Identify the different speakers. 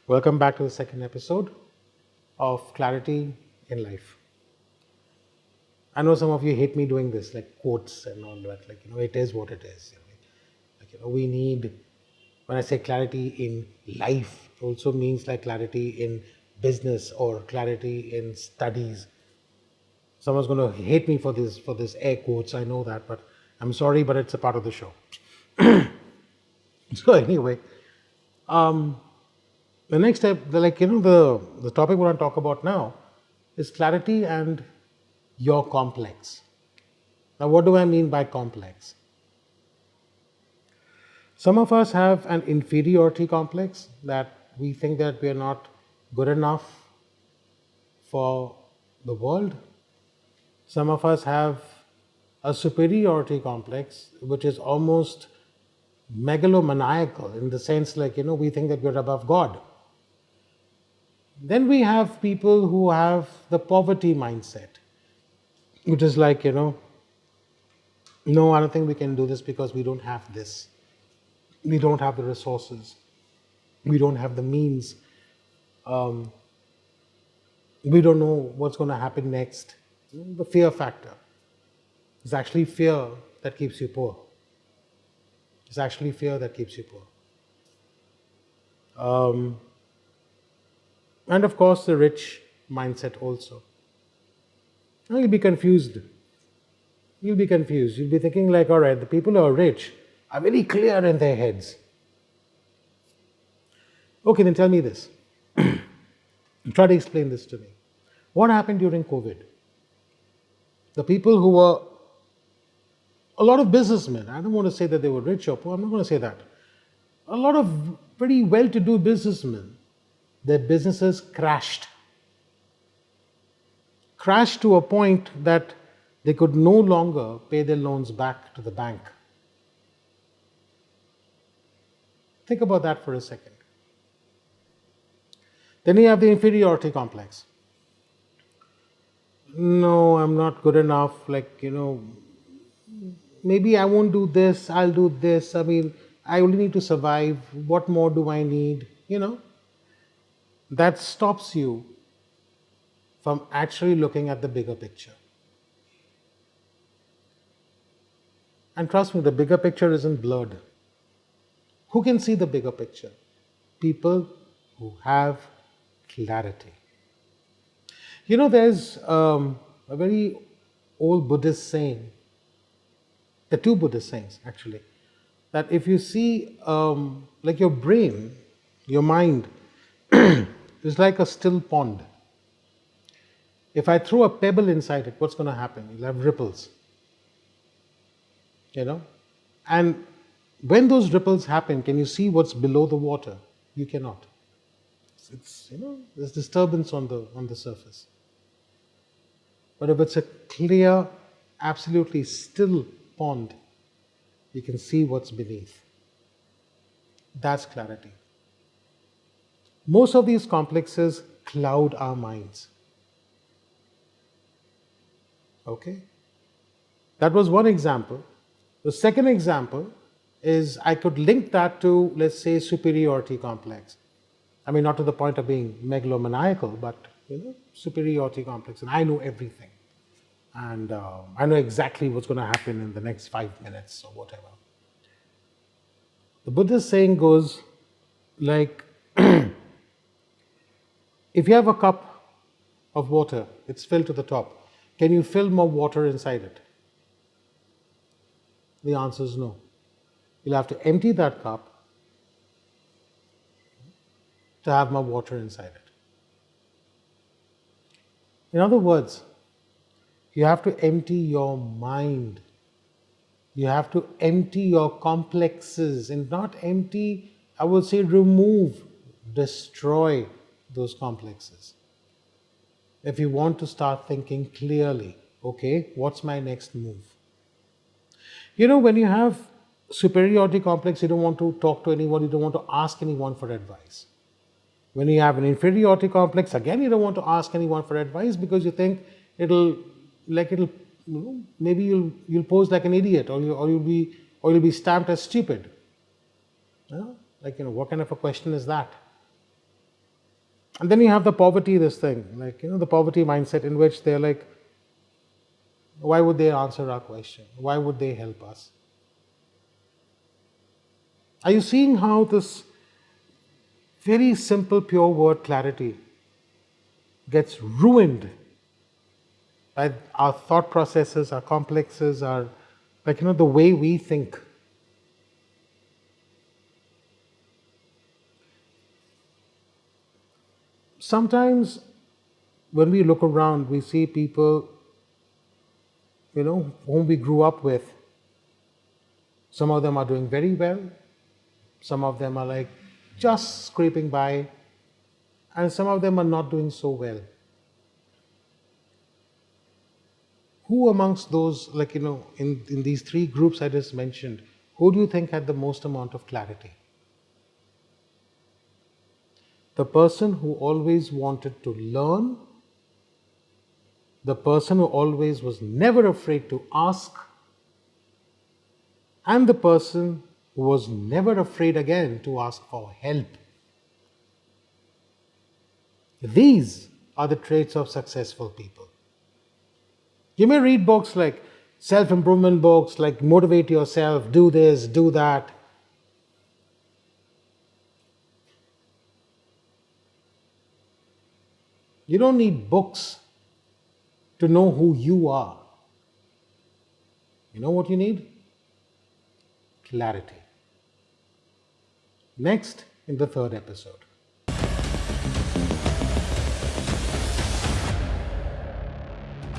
Speaker 1: Welcome back to the second episode of Clarity in Life. I know some of you hate me doing this, like quotes and all that. It is what it is. We need, when I say clarity in life, it also means like clarity in business or clarity in studies. Someone's going to hate me for this air quotes. I know that, but I'm sorry, but it's a part of the show. So anyway, the next step, the topic we want to talk about now is clarity and your complex. Now, what do I mean by complex? Some of us have an inferiority complex that we think that we are not good enough for the world. Some of us have a superiority complex, which is almost megalomaniacal in the sense we think that we're above God. Then we have people who have the poverty mindset, which is no, I don't think we can do this because we don't have this. We don't have the resources. We don't have the means. We don't know what's going to happen next. The fear factor. It's actually fear that keeps you poor. It's actually fear that keeps you poor. And of course, the rich mindset also. Now you'll be confused. You'll be confused. You'll be thinking like, all right, the people who are rich are very clear in their heads. Okay, then tell me this. Try to explain this to me. What happened during COVID? The people who were a lot of businessmen, I don't want to say that they were rich or poor, I'm not going to say that. A lot of pretty well to do businessmen, their businesses crashed to a point that they could no longer pay their loans back to the bank. Think about that for a second. Then you have the inferiority complex. No, I'm not good enough. Maybe I won't do this, I'll do this. I mean, I only need to survive. What more do I need? That stops you from actually looking at the bigger picture. And trust me, the bigger picture isn't blurred. Who can see the bigger picture? People who have clarity. There's a very old Buddhist saying, the two Buddhist sayings actually, that if you see, like your brain, your mind, is like a still pond. If I throw a pebble inside it, what's going to happen? You'll have ripples. And when those ripples happen, can you see what's below the water? You cannot. There's disturbance on the surface. But if it's a clear, absolutely still pond, you can see what's beneath. That's clarity. Most of these complexes cloud our minds. Okay? That was one example. The second example is I could link that to, let's say, superiority complex. I mean, not to the point of being megalomaniacal, but superiority complex. And I know everything. And I know exactly what's going to happen in the next 5 minutes or whatever. The Buddhist saying goes like, if you have a cup of water, it's filled to the top. Can you fill more water inside it? The answer is no. You'll have to empty that cup to have more water inside it. In other words, you have to empty your mind. You have to empty your complexes, and not empty, I would say remove, destroy those complexes. If you want to start thinking clearly, okay, what's my next move? When you have superiority complex, you don't want to talk to anyone, you don't want to ask anyone for advice. When you have an inferiority complex, again, you don't want to ask anyone for advice because you think maybe you'll pose like an idiot, or you'll be stamped as stupid. What kind of a question is that? And then you have the poverty, this thing, like, the poverty mindset in which they're like, why would they answer our question? Why would they help us? Are you seeing how this very simple, pure word clarity gets ruined by our thought processes, our complexes, our, like, the way we think? Sometimes when we look around, we see people, whom we grew up with. Some of them are doing very well, some of them are like just scraping by, and some of them are not doing so well. Who amongst those, like, in these three groups I just mentioned, who do you think had the most amount of clarity? The person who always wanted to learn, the person who always was never afraid to ask, and the person who was never afraid again to ask for help. These are the traits of successful people. You may read books like self improvement books, like motivate yourself, do this, do that. You don't need books to know who you are. You know what you need? Clarity. Next, in the third episode.